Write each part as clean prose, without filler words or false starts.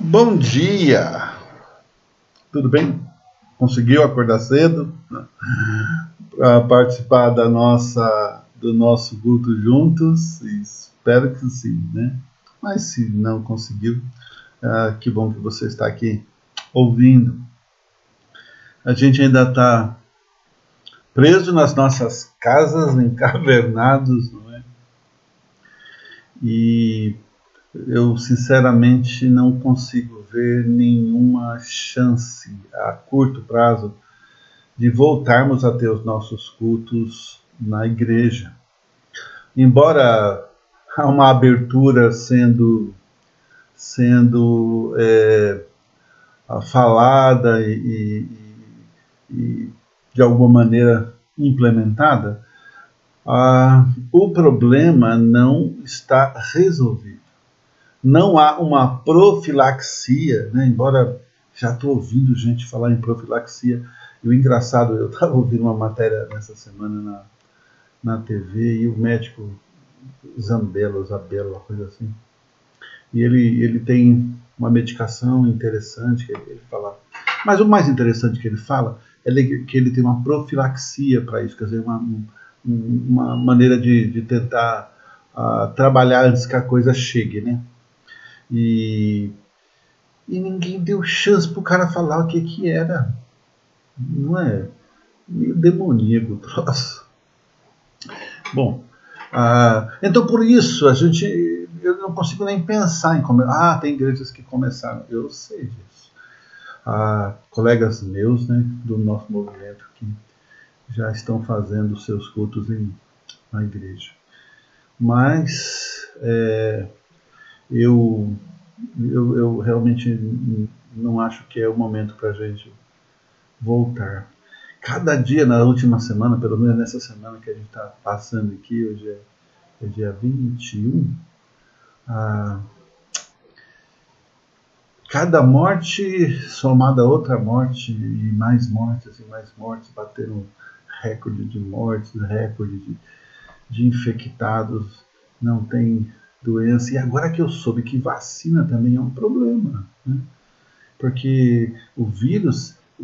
Bom dia! Tudo bem? Conseguiu acordar cedo para participar do nosso culto juntos? Espero que sim, né? Mas se não conseguiu, que bom que você está aqui ouvindo. A gente ainda está preso nas nossas casas, encavernados, não é? E eu sinceramente não consigo ver nenhuma chance a curto prazo de voltarmos a ter os nossos cultos na igreja. Embora há uma abertura sendo falada e de alguma maneira implementada, o problema não está resolvido. Não há uma profilaxia, né? Embora já estou ouvindo gente falar em profilaxia. E o engraçado, eu estava ouvindo uma matéria nessa semana na TV e o médico Zambello, uma coisa assim, e ele tem uma medicação interessante que ele fala. Mas o mais interessante que ele fala é que ele tem uma profilaxia para isso, quer dizer, uma maneira de tentar trabalhar antes que a coisa chegue, né? E, e ninguém deu chance pro cara falar o que era. Não é? Meio demoníaco o troço. Bom, então por isso eu não consigo nem pensar em como. Tem igrejas que começaram. Eu sei disso. Colegas meus, né, do nosso movimento que já estão fazendo seus cultos na igreja. Mas eu, eu realmente não acho que é o momento para a gente voltar. Cada dia na última semana, pelo menos nessa semana que a gente está passando aqui, hoje é dia 21, cada morte somada a outra morte, e mais mortes, batendo recorde de mortes, recorde de infectados, não tem doença. E agora que eu soube que vacina também é um problema, né? Porque o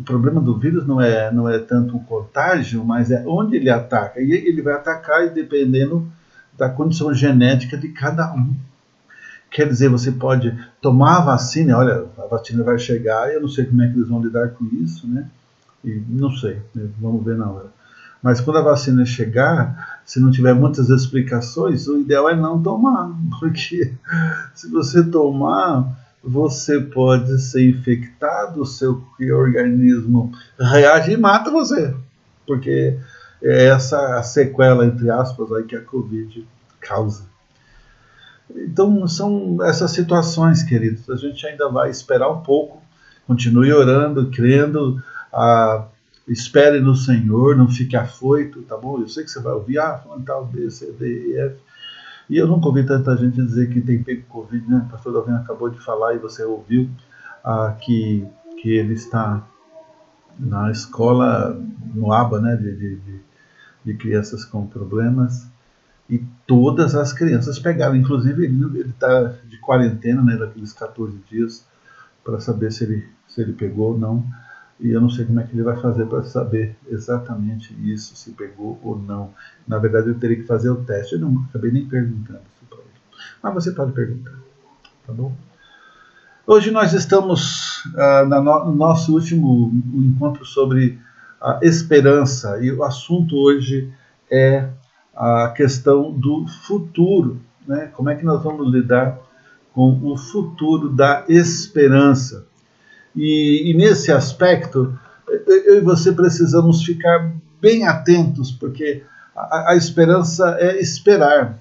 problema do vírus não é tanto o contágio, mas é onde ele ataca. E ele vai atacar dependendo da condição genética de cada um. Quer dizer, você pode tomar a vacina, olha, a vacina vai chegar, eu não sei como é que eles vão lidar com isso, né? E não sei, né? Vamos ver na hora. Mas quando a vacina chegar, se não tiver muitas explicações, o ideal é não tomar, porque se você tomar, você pode ser infectado, o seu organismo reage e mata você, porque é essa a sequela, entre aspas, aí que a Covid causa. Então, são essas situações, queridos. A gente ainda vai esperar um pouco. Continue orando, crendo. Espere no Senhor, não fique afoito, tá bom? Eu sei que você vai ouvir, falando tal, B, C, D, E, F. E eu nunca ouvi tanta gente dizer que tem pego Covid, né? O pastor Dalvin acabou de falar e você ouviu que ele está na escola, no ABA, né? De crianças com problemas. E todas as crianças pegaram, inclusive ele está de quarentena, né, daqueles 14 dias, para saber se ele pegou ou não. E eu não sei como é que ele vai fazer para saber exatamente isso, se pegou ou não. Na verdade, eu teria que fazer o teste. Eu não acabei nem perguntando isso para ele. Mas você pode perguntar, tá bom? Hoje nós estamos no nosso último encontro sobre a esperança. E o assunto hoje é a questão do futuro, né? Como é que nós vamos lidar com o futuro da esperança? E nesse aspecto, eu e você precisamos ficar bem atentos, porque a esperança é esperar.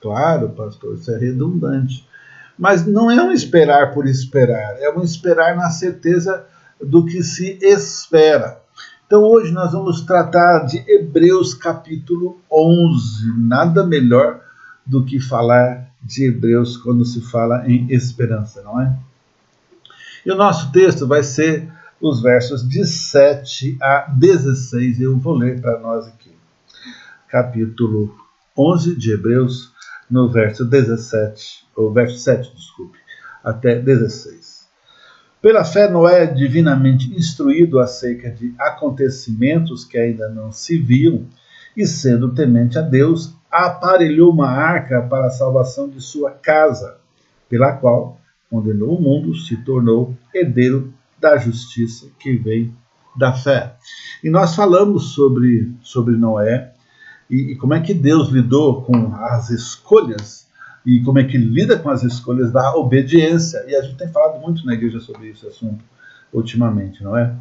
Claro, pastor, isso é redundante. Mas não é um esperar por esperar, é um esperar na certeza do que se espera. Então hoje nós vamos tratar de Hebreus capítulo 11. Nada melhor do que falar de Hebreus quando se fala em esperança, não é? E o nosso texto vai ser os versos de 7 a 16. Eu vou ler para nós aqui. Capítulo 11 de Hebreus, no verso 17, ou verso 7, desculpe, até 16. Pela fé, Noé, divinamente instruído acerca de acontecimentos que ainda não se viam, e sendo temente a Deus, aparelhou uma arca para a salvação de sua casa, pela qual condenou o mundo, se tornou herdeiro da justiça que vem da fé. E nós falamos sobre Noé e como é que Deus lidou com as escolhas e como é que ele lida com as escolhas da obediência. E a gente tem falado muito na igreja sobre esse assunto ultimamente, não é?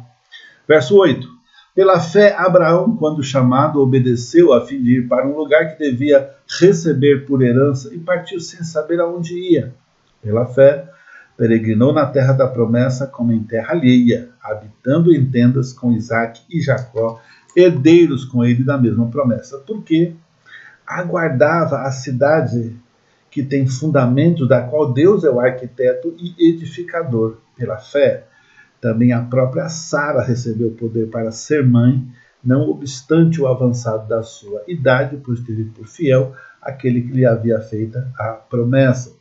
Verso 8. Pela fé, Abraão, quando chamado, obedeceu a fim de ir para um lugar que devia receber por herança e partiu sem saber aonde ia. Pela fé, peregrinou na terra da promessa como em terra alheia, habitando em tendas com Isaque e Jacó, herdeiros com ele da mesma promessa, porque aguardava a cidade que tem fundamentos, da qual Deus é o arquiteto e edificador. Pela fé, também a própria Sara recebeu poder para ser mãe, não obstante o avançado da sua idade, pois teve por fiel aquele que lhe havia feito a promessa.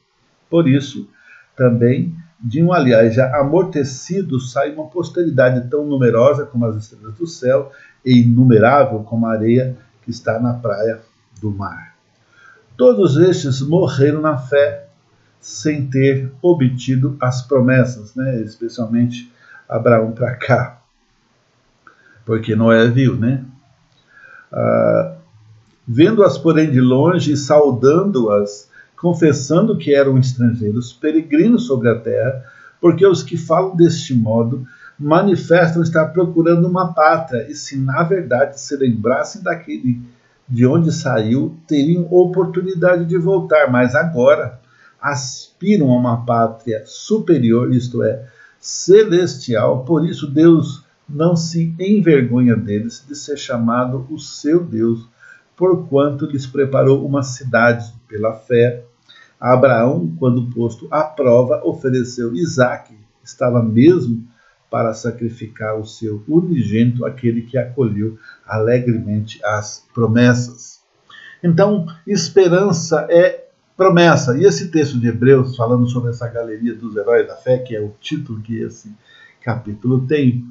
Por isso, também, de um aliás já amortecido, sai uma posteridade tão numerosa como as estrelas do céu e inumerável como a areia que está na praia do mar. Todos estes morreram na fé, sem ter obtido as promessas, né? Especialmente Abraão para cá, porque Noé viu, né? Vendo-as, porém, de longe e saudando-as, confessando que eram estrangeiros, peregrinos sobre a terra, porque os que falam deste modo manifestam estar procurando uma pátria, e se na verdade se lembrassem daquele de onde saiu, teriam oportunidade de voltar, mas agora aspiram a uma pátria superior, isto é, celestial. Por isso Deus não se envergonha deles de ser chamado o seu Deus, porquanto lhes preparou uma cidade. Pela fé, Abraão, quando posto à prova, ofereceu Isaque, estava mesmo para sacrificar o seu unigênito, aquele que acolheu alegremente as promessas. Então, esperança é promessa. E esse texto de Hebreus, falando sobre essa galeria dos heróis da fé, que é o título que esse capítulo tem,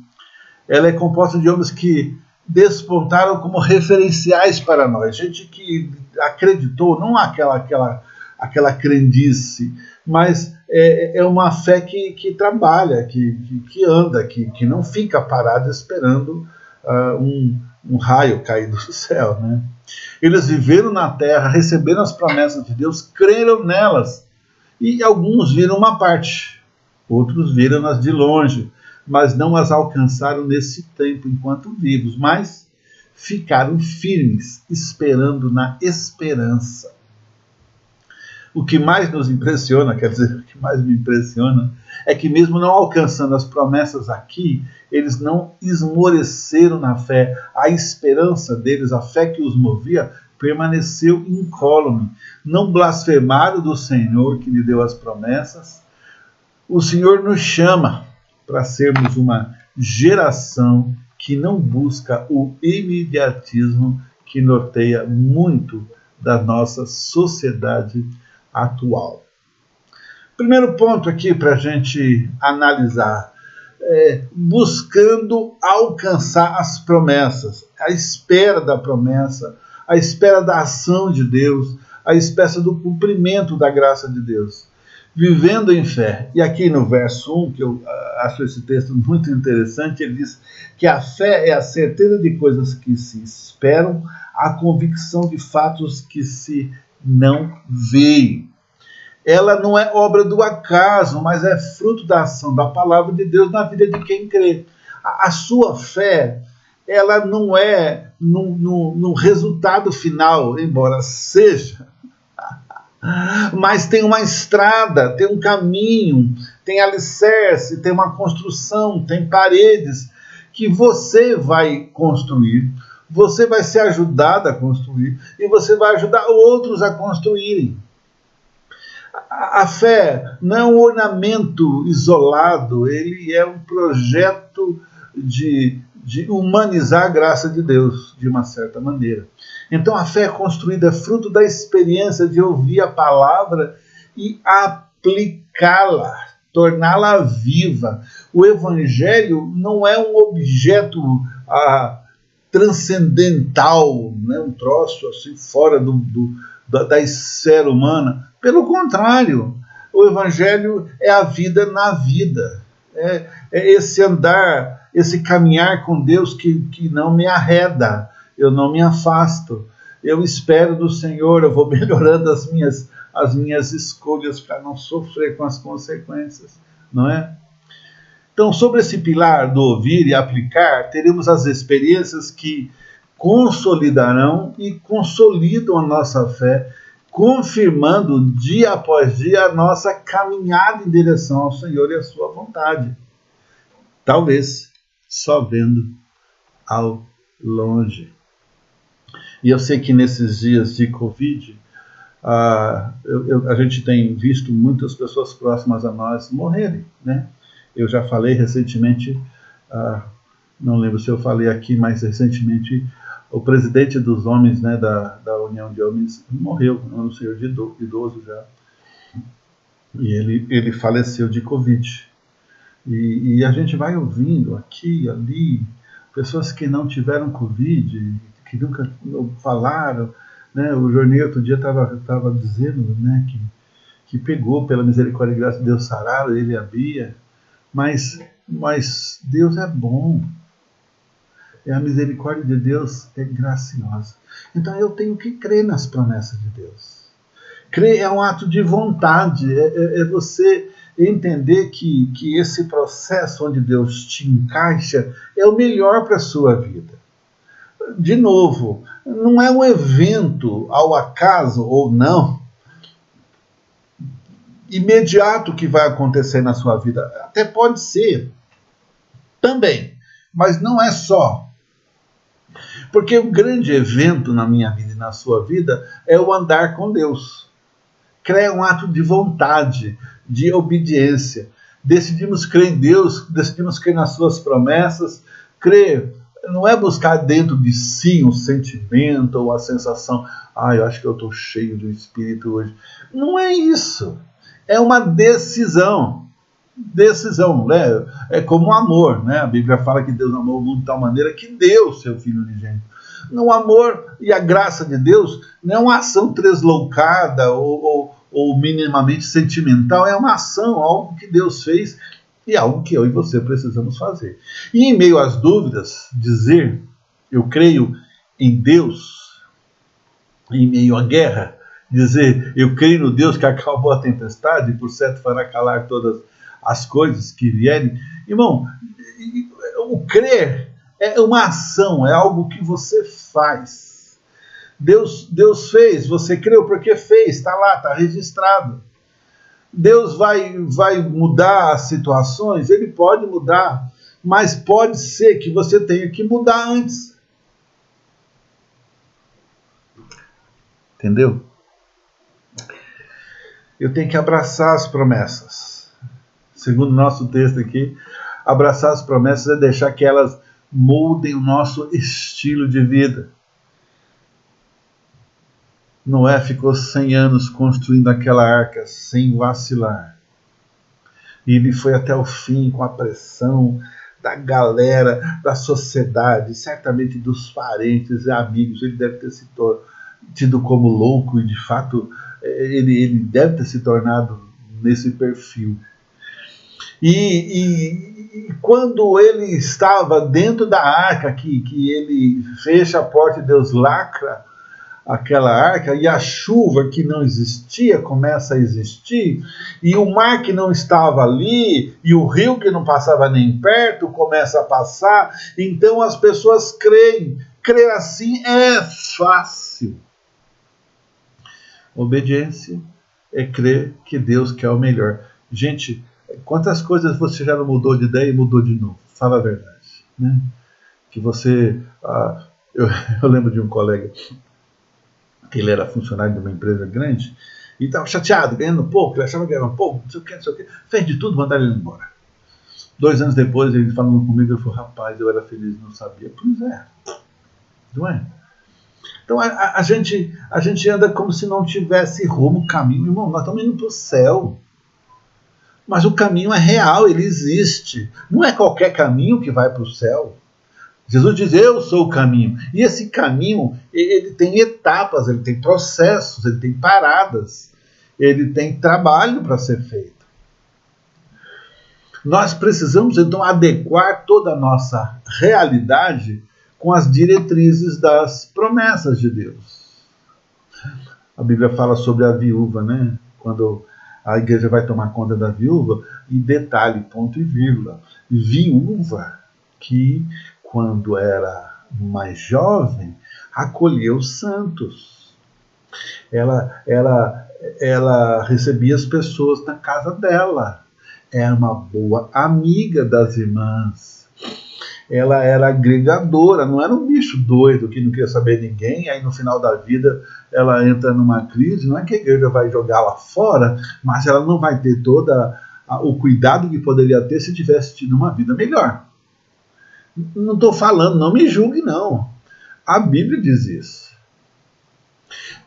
ela é composta de homens que despontaram como referenciais para nós. Gente que acreditou, não aquela crendice, mas é uma fé que trabalha, que anda, que não fica parada esperando um raio cair do céu, né? Eles viveram na terra, receberam as promessas de Deus, creram nelas, e alguns viram uma parte, outros viram-nas de longe, mas não as alcançaram nesse tempo enquanto vivos, mas ficaram firmes, esperando na esperança. O que mais nos impressiona, quer dizer, o que mais me impressiona, é que mesmo não alcançando as promessas aqui, eles não esmoreceram na fé. A esperança deles, a fé que os movia, permaneceu incólume. Não blasfemaram do Senhor que lhe deu as promessas. O Senhor nos chama para sermos uma geração que não busca o imediatismo que norteia muito da nossa sociedade atual. Primeiro ponto aqui para a gente analisar, buscando alcançar as promessas, a espera da promessa, a espera da ação de Deus, a espera do cumprimento da graça de Deus, vivendo em fé. E aqui no verso 1, que eu acho esse texto muito interessante, ele diz que a fé é a certeza de coisas que se esperam, a convicção de fatos que se não veem. Ela não é obra do acaso, mas é fruto da ação da palavra de Deus na vida de quem crê. A sua fé, ela não é no resultado final, embora seja, mas tem uma estrada, tem um caminho, tem alicerce, tem uma construção, tem paredes que você vai construir, você vai ser ajudado a construir e você vai ajudar outros a construírem. A fé não é um ornamento isolado, ele é um projeto de humanizar a graça de Deus, de uma certa maneira. Então a fé construída é fruto da experiência de ouvir a palavra e aplicá-la. torná-la viva. O Evangelho não é um objeto transcendental, né? Um troço assim fora da esfera humana. Pelo contrário, o Evangelho é a vida na vida. É esse andar, esse caminhar com Deus que não me arreda, eu não me afasto. Eu espero do Senhor, eu vou melhorando as minhas escolhas para não sofrer com as consequências, não é? Então, sobre esse pilar do ouvir e aplicar, teremos as experiências que consolidarão e consolidam a nossa fé, confirmando dia após dia a nossa caminhada em direção ao Senhor e à sua vontade. Talvez só vendo ao longe. E eu sei que nesses dias de Covid, a gente tem visto muitas pessoas próximas a nós morrerem, né? Eu já falei recentemente, não lembro se eu falei aqui, mas recentemente o presidente dos homens, né, da União de Homens morreu, um senhor idoso já, e ele faleceu de Covid. E a gente vai ouvindo aqui e ali pessoas que não tiveram Covid, que nunca falaram, né? O Jornei outro dia estava dizendo, né, que pegou pela misericórdia e graça de Deus sarado, ele e a Bia, mas Deus é bom. E a misericórdia de Deus é graciosa. Então eu tenho que crer nas promessas de Deus. Crer é um ato de vontade, é você entender que esse processo onde Deus te encaixa é o melhor para a sua vida. De novo, não é um evento ao acaso ou não, imediato que vai acontecer na sua vida. Até pode ser, também, mas não é só. Porque o grande evento na minha vida e na sua vida é o andar com Deus. Crer é um ato de vontade, de obediência. Decidimos crer em Deus, decidimos crer nas suas promessas. Crer não é buscar dentro de si um sentimento ou a sensação, eu acho que eu estou cheio do Espírito hoje. Não é isso. É uma decisão. Decisão, né? É como o amor, né? A Bíblia fala que Deus amou o mundo de tal maneira que deu o seu Filho unigênito. O amor e a graça de Deus não é uma ação tresloucada ou minimamente sentimental, é uma ação, algo que Deus fez e algo que eu e você precisamos fazer. E em meio às dúvidas, dizer eu creio em Deus, em meio à guerra, dizer eu creio no Deus que acalmou a tempestade e por certo fará calar todas as coisas que vierem. Irmão, o crer é uma ação, é algo que você faz. Deus fez, você creu porque fez, está lá, está registrado. Deus vai mudar as situações? Ele pode mudar, mas pode ser que você tenha que mudar antes. Entendeu? Eu tenho que abraçar as promessas. Segundo o nosso texto aqui, abraçar as promessas é deixar que elas moldem o nosso estilo de vida. Noé ficou 100 anos construindo aquela arca sem vacilar. E ele foi até o fim com a pressão da galera, da sociedade, certamente dos parentes e amigos. Ele deve ter se tido como louco e, de fato, ele deve ter se tornado nesse perfil. E quando ele estava dentro da arca, que ele fecha a porta e Deus lacra aquela arca, e a chuva que não existia começa a existir, e o mar que não estava ali, e o rio que não passava nem perto começa a passar, então as pessoas creem. Crer assim é fácil. Obediência é crer que Deus quer o melhor. Gente, quantas coisas você já não mudou de ideia e mudou de novo? Fala a verdade, né? Que você... eu lembro de um colega que ele era funcionário de uma empresa grande e estava chateado, ganhando pouco, ele achava que ganhava pouco, não sei o que, fez de tudo, mandaram ele embora. 2 anos depois, ele falando comigo, ele falou, rapaz, eu era feliz, não sabia. Pois é, não é? Então a gente anda como se não tivesse rumo, caminho. Irmão, nós estamos indo para o céu. Mas o caminho é real, ele existe. Não é qualquer caminho que vai para o céu. Jesus diz, eu sou o caminho. E esse caminho, ele tem etapas, ele tem processos, ele tem paradas, ele tem trabalho para ser feito. Nós precisamos, então, adequar toda a nossa realidade com as diretrizes das promessas de Deus. A Bíblia fala sobre a viúva, né? Quando a igreja vai tomar conta da viúva, e detalhe, ponto e vírgula, viúva que, quando era mais jovem, acolheu os santos. Ela recebia as pessoas na casa dela. Era uma boa amiga das irmãs. Ela era agregadora, não era um bicho doido que não queria saber de ninguém, aí no final da vida ela entra numa crise. Não é que a igreja vai jogá-la fora, mas ela não vai ter todo o cuidado que poderia ter se tivesse tido uma vida melhor. Não estou falando, não me julgue não. A Bíblia diz isso.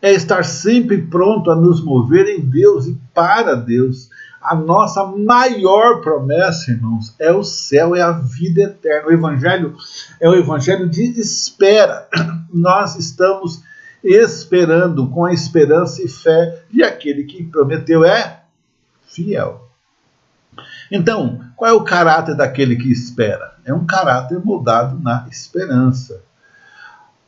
É estar sempre pronto a nos mover em Deus e para Deus. A nossa maior promessa, irmãos, é o céu, é a vida eterna. O Evangelho é o Evangelho de espera. Nós estamos esperando com a esperança e fé de aquele que prometeu é fiel. Então, qual é o caráter daquele que espera? É um caráter moldado na esperança.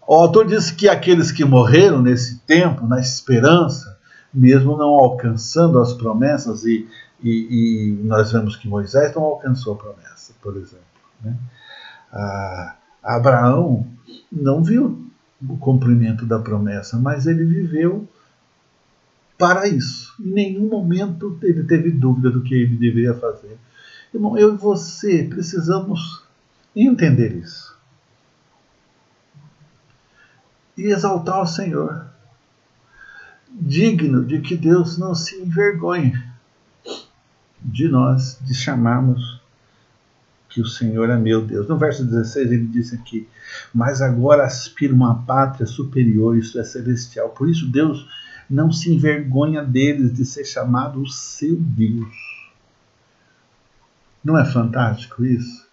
O autor diz que aqueles que morreram nesse tempo, na esperança, mesmo não alcançando as promessas, e nós vemos que Moisés não alcançou a promessa, por exemplo. Né? Abraão não viu o cumprimento da promessa, mas ele viveu para isso. Em nenhum momento ele teve dúvida do que ele deveria fazer. Irmão, eu e você precisamos entender isso. E exaltar o Senhor. Digno de que Deus não se envergonhe de nós, de chamarmos que o Senhor é meu Deus. No verso 16 ele diz aqui, mas agora aspira uma pátria superior, isto é celestial. Por isso Deus não se envergonha deles de ser chamado o seu Deus. Não é fantástico isso?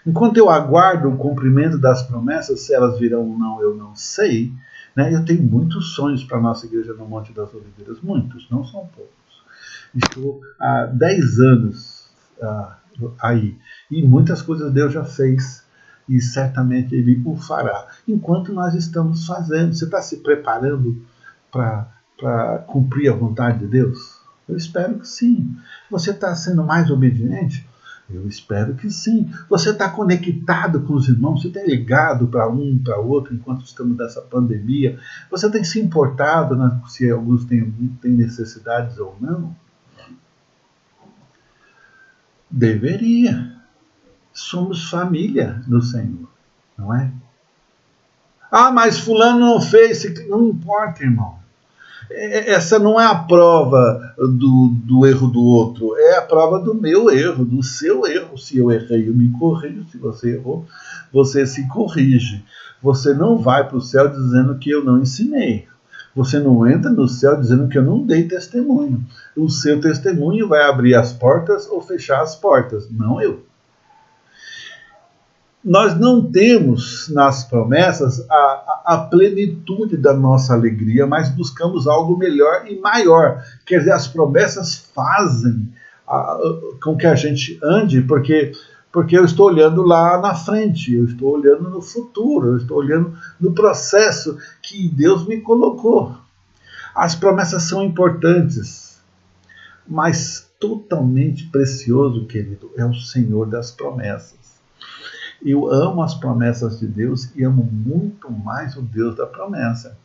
Enquanto eu aguardo o cumprimento das promessas, se elas virão ou não, eu não sei. Né? Eu tenho muitos sonhos para a nossa igreja no Monte das Oliveiras. Muitos, não são poucos. Estou há 10 anos aí. E muitas coisas Deus já fez. E certamente Ele o fará. Enquanto nós estamos fazendo. Você está se preparando para cumprir a vontade de Deus? Eu espero que sim. Você está sendo mais obediente? Eu espero que sim. Você está conectado com os irmãos, você tem ligado para um, para outro, enquanto estamos nessa pandemia. Você tem se importado se alguns têm necessidades ou não? Deveria. Somos família do Senhor, não é? Ah, mas fulano não fez. Não importa, irmão. Essa não é a prova do erro do outro, é a prova do meu erro, do seu erro. Se eu errei, eu me corrijo. Se você errou, você se corrige. Você não vai para o céu dizendo que eu não ensinei. Você não entra no céu dizendo que eu não dei testemunho. O seu testemunho vai abrir as portas ou fechar as portas, não eu. Nós não temos nas promessas a plenitude da nossa alegria, mas buscamos algo melhor e maior. Quer dizer, as promessas fazem com que a gente ande, porque eu estou olhando lá na frente, eu estou olhando no futuro, eu estou olhando no processo que Deus me colocou. As promessas são importantes, mas totalmente precioso, querido, é o Senhor das promessas. Eu amo as promessas de Deus e amo muito mais o Deus da promessa.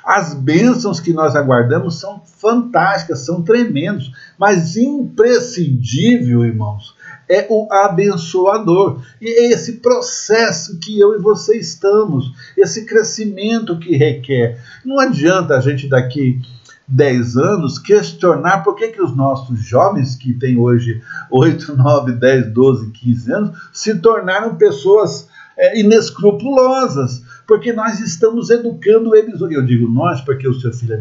As bênçãos que nós aguardamos são fantásticas, são tremendos, mas imprescindível, irmãos, é o abençoador. E é esse processo que eu e você estamos, esse crescimento que requer. Não adianta a gente daqui 10 anos questionar por que os nossos jovens, que têm hoje 8, 9, 10, 12, 15 anos, se tornaram pessoas inescrupulosas. porque nós estamos educando eles. Eu digo nós, porque o seu filho é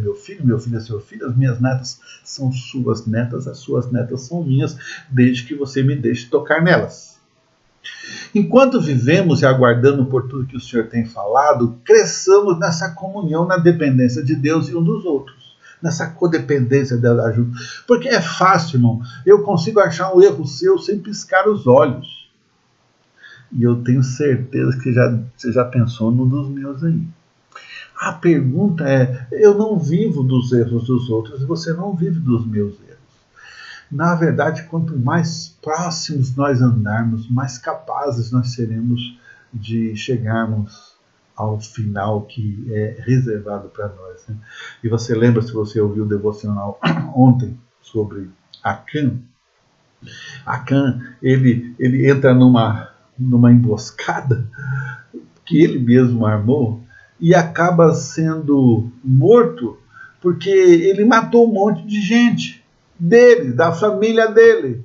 seu filho, as minhas netas são suas netas, as suas netas são minhas, desde que você me deixe tocar nelas. Enquanto vivemos e aguardando por tudo que o Senhor tem falado, cresçamos nessa comunhão, na dependência de Deus e um dos outros, nessa codependência da ajuda. Porque é fácil, irmão, eu consigo achar um erro seu sem piscar os olhos. E eu tenho certeza que você já pensou num dos meus aí. A pergunta é, eu não vivo dos erros dos outros e você não vive dos meus erros. Na verdade, quanto mais próximos nós andarmos, mais capazes nós seremos de chegarmos ao final que é reservado para nós. Né? E você lembra, se você ouviu o devocional ontem sobre Acã? Acã, ele entra numa emboscada que ele mesmo armou e acaba sendo morto porque ele matou um monte de gente dele, da família dele.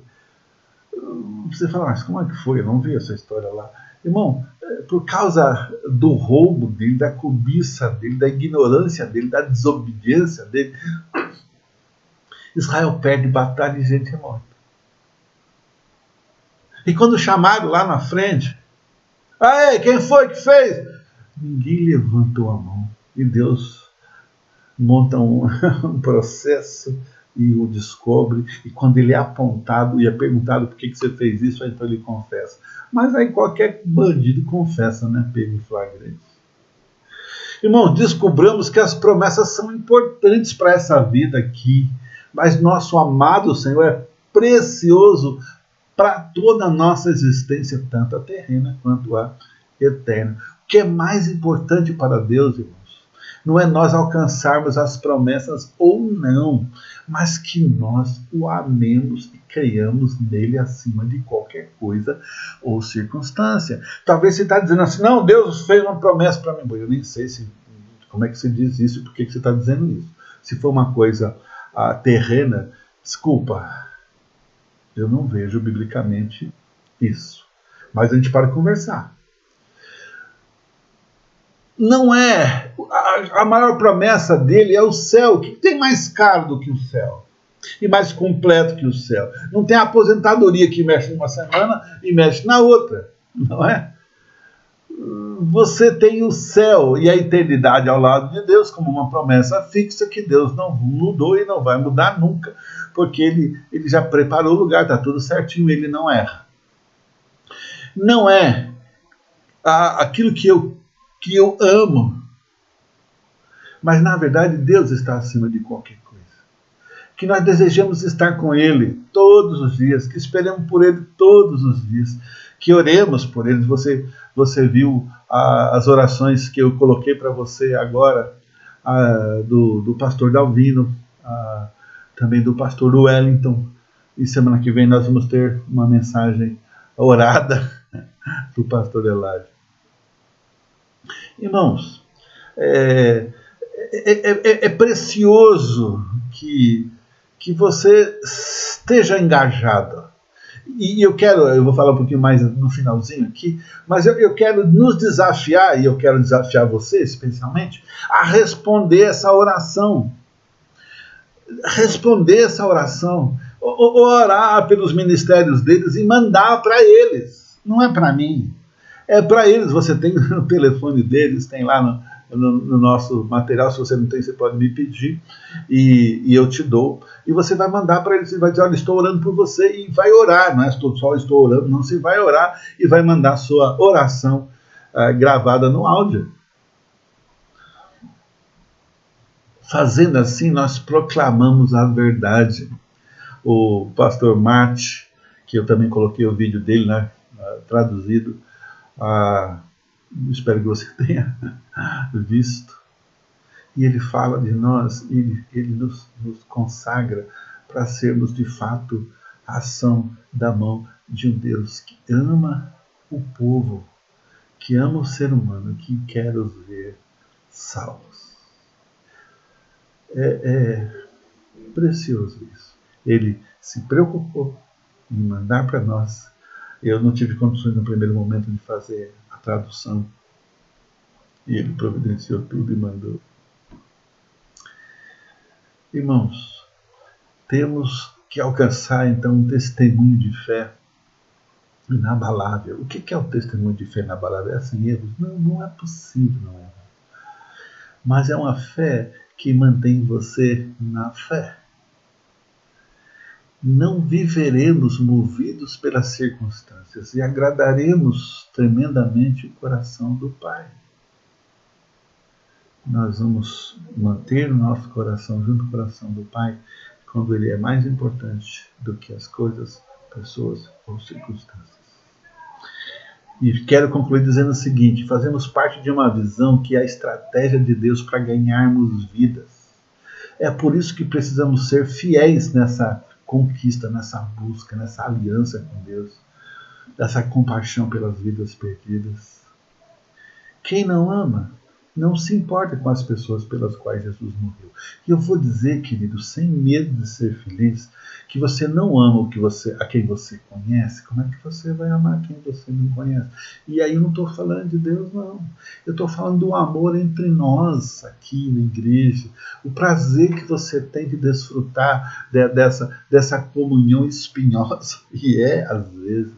Você fala, mas como é que foi? Eu não vi essa história lá. Irmão, por causa do roubo dele, da cobiça dele, da ignorância dele, da desobediência dele, Israel perde batalha e gente é morta. E quando chamaram lá na frente, aí, quem foi que fez? Ninguém levantou a mão. E Deus monta um processo e o descobre. E quando ele é apontado e é perguntado por que você fez isso, então ele confessa. Mas aí qualquer bandido confessa, né? Pego em flagrante. Irmão, descobramos que as promessas são importantes para essa vida aqui. Mas nosso amado Senhor é precioso para toda a nossa existência, tanto a terrena quanto a eterna. O que é mais importante para Deus, irmãos, não é nós alcançarmos as promessas ou não, mas que nós o amemos e creiamos nele acima de qualquer coisa ou circunstância. Talvez você está dizendo assim, não, Deus fez uma promessa para mim. Eu nem sei como é que você diz isso e por que você está dizendo isso. Se for uma coisa terrena, desculpa, eu não vejo biblicamente isso. Mas a gente pode conversar. Não é. A maior promessa dele é o céu. O que tem mais caro do que o céu? E mais completo que o céu? Não tem a aposentadoria que mexe numa semana e mexe na outra. Não é? Você tem o céu e a eternidade ao lado de Deus como uma promessa fixa que Deus não mudou e não vai mudar nunca. Porque ele já preparou o lugar, está tudo certinho, ele não erra. Não é aquilo que eu amo, mas na verdade Deus está acima de qualquer coisa. Que nós desejamos estar com Ele todos os dias, que esperemos por Ele todos os dias, que oremos por Ele. Você viu as orações que eu coloquei para você agora, do pastor Dalvino, também do pastor Wellington, e semana que vem nós vamos ter uma mensagem orada do pastor Eladio. Irmãos, é precioso que você esteja engajado. E eu vou falar um pouquinho mais no finalzinho aqui, mas eu quero nos desafiar, e eu quero desafiar você especialmente, a responder essa oração. Responder essa oração. Orar pelos ministérios deles e mandar para eles. Não é para mim. É para eles. Você tem o telefone deles, tem lá no nosso material. Se você não tem, você pode me pedir e eu te dou. E você vai mandar para eles e vai dizer, olha, estou orando por você, e vai orar. Não é só estou orando, não. Você vai orar e vai mandar sua oração gravada no áudio. Fazendo assim, nós proclamamos a verdade. O pastor Mate, que eu também coloquei o vídeo dele, né, traduzido, espero que você tenha visto, e ele fala de nós, ele nos consagra para sermos de fato a ação da mão de um Deus que ama o povo, que ama o ser humano, que quer os ver salvos. É precioso isso. Ele se preocupou em mandar para nós. Eu não tive condições no primeiro momento de fazer a tradução E ele providenciou tudo e mandou. Irmãos, temos que alcançar então um testemunho de fé inabalável. O que é o testemunho de fé inabalável? É sem erros? Não, não é possível, não é. Mas é uma fé que mantém você na fé. Não viveremos movidos pelas circunstâncias e agradaremos tremendamente o coração do Pai. Nós vamos manter o nosso coração junto ao coração do Pai quando ele é mais importante do que as coisas, pessoas ou circunstâncias. E quero concluir dizendo o seguinte: fazemos parte de uma visão que é a estratégia de Deus para ganharmos vidas. É por isso que precisamos ser fiéis nessa conquista, nessa busca, nessa aliança com Deus, dessa compaixão pelas vidas perdidas. Quem não ama não se importa com as pessoas pelas quais Jesus morreu. E eu vou dizer, querido, sem medo de ser feliz, que você não ama a quem você conhece, como é que você vai amar quem você não conhece? E aí eu não estou falando de Deus, não. Eu estou falando do amor entre nós, aqui na igreja. O prazer que você tem de desfrutar dessa comunhão espinhosa. E às vezes.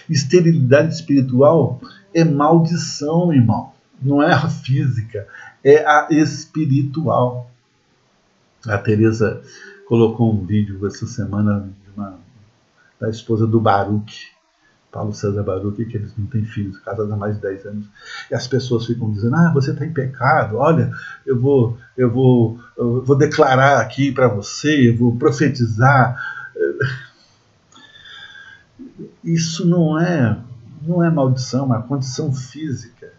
Esterilidade espiritual é maldição, irmão. Não é a física, é a espiritual. A Teresa colocou um vídeo essa semana da esposa do Baruch, Paulo César Baruch, que eles não têm filhos, casados há mais de 10 anos. E as pessoas ficam dizendo: você está em pecado, olha, eu vou declarar aqui para você, eu vou profetizar. Isso não é maldição, é uma condição física.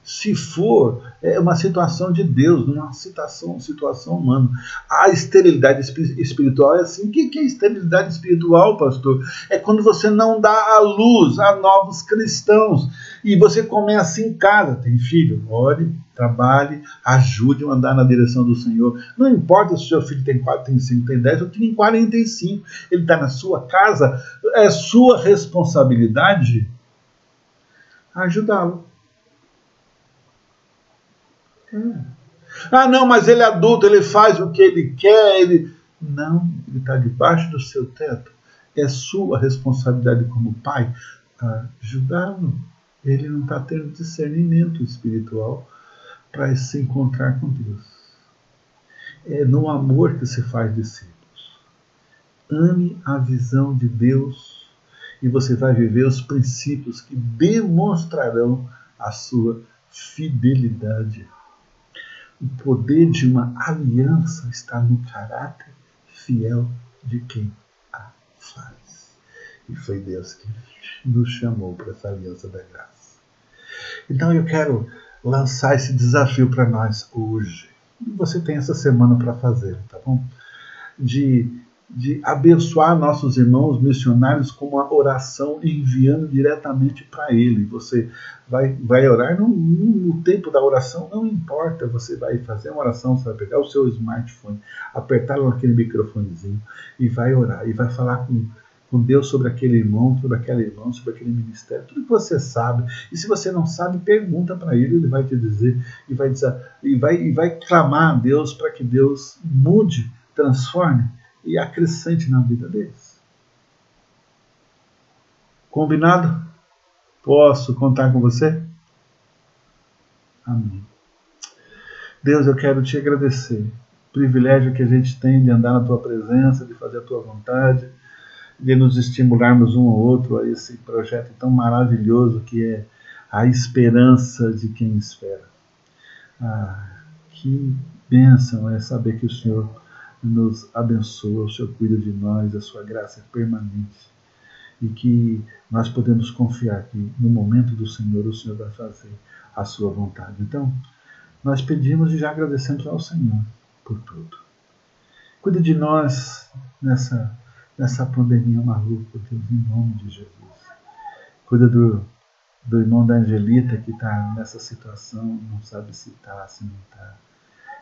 Se for, é uma situação de Deus, não é uma situação humana. A esterilidade espiritual é assim. O que é esterilidade espiritual, pastor? É quando você não dá a luz a novos cristãos. E você começa em casa. Tem filho? Ore, trabalhe, ajude a andar na direção do Senhor. Não importa se o seu filho tem 4, tem 5, tem 10 ou tem 45. Ele está na sua casa. É sua responsabilidade ajudá-lo. Não, mas ele é adulto, ele faz o que ele quer. Não, ele está debaixo do seu teto. É sua responsabilidade como pai ajudá-lo. Ele não está tendo discernimento espiritual para se encontrar com Deus. É no amor que se faz discípulos. Ame a visão de Deus e você vai viver os princípios que demonstrarão a sua fidelidade. O poder de uma aliança está no caráter fiel de quem a faz. E foi Deus que nos chamou para essa aliança da graça. Então eu quero lançar esse desafio para nós hoje. E você tem essa semana para fazer, tá bom? De abençoar nossos irmãos missionários com uma oração enviando diretamente para ele. Você vai orar no tempo da oração, não importa, você vai fazer uma oração, você vai pegar o seu smartphone, apertar naquele microfonezinho e vai orar, e vai falar com Deus sobre aquele irmão, sobre aquela irmã, sobre aquele ministério, tudo que você sabe. E se você não sabe, pergunta para ele, ele vai te dizer, e vai clamar a Deus para que Deus mude, transforme e acrescente na vida deles. Combinado? Posso contar com você? Amém. Deus, eu quero te agradecer. O privilégio que a gente tem de andar na tua presença, de fazer a tua vontade, de nos estimularmos um ao outro a esse projeto tão maravilhoso que é a esperança de quem espera. Que bênção é saber que o Senhor nos abençoa, o Senhor cuida de nós, a sua graça é permanente e que nós podemos confiar que no momento do Senhor, o Senhor vai fazer a sua vontade. Então, nós pedimos e já agradecemos ao Senhor por tudo. Cuida de nós nessa pandemia maluca, Deus, em nome de Jesus. Cuida do irmão da Angelita que está nessa situação, não sabe se está, se não está.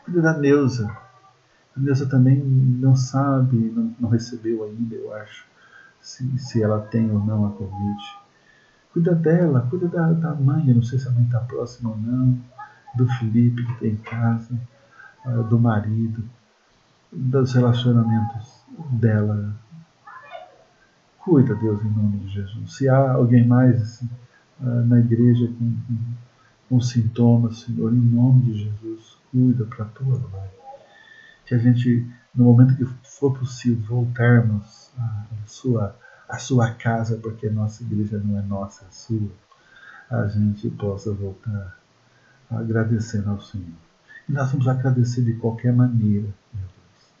Cuida da Neuza. A Neuza também não sabe, não recebeu ainda, eu acho, se ela tem ou não a Covid. Cuida dela, cuida da mãe, eu não sei se a mãe está próxima ou não. do Felipe que tem casa, do marido, dos relacionamentos dela. Cuida, Deus, em nome de Jesus. Se há alguém mais assim, na igreja com sintomas, Senhor, em nome de Jesus, cuida para a tua glória. Que a gente, no momento que for possível, voltarmos à sua casa, porque a nossa igreja não é nossa, é sua, a gente possa voltar agradecendo ao Senhor. E nós vamos agradecer de qualquer maneira, meu Deus,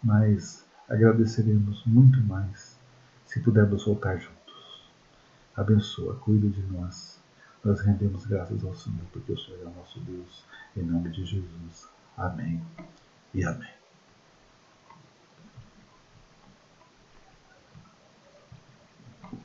mas agradeceremos muito mais se pudermos voltar juntos. Abençoa, cuida de nós. Nós rendemos graças ao Senhor, porque o Senhor é o nosso Deus. Em nome de Jesus. Amém e amém.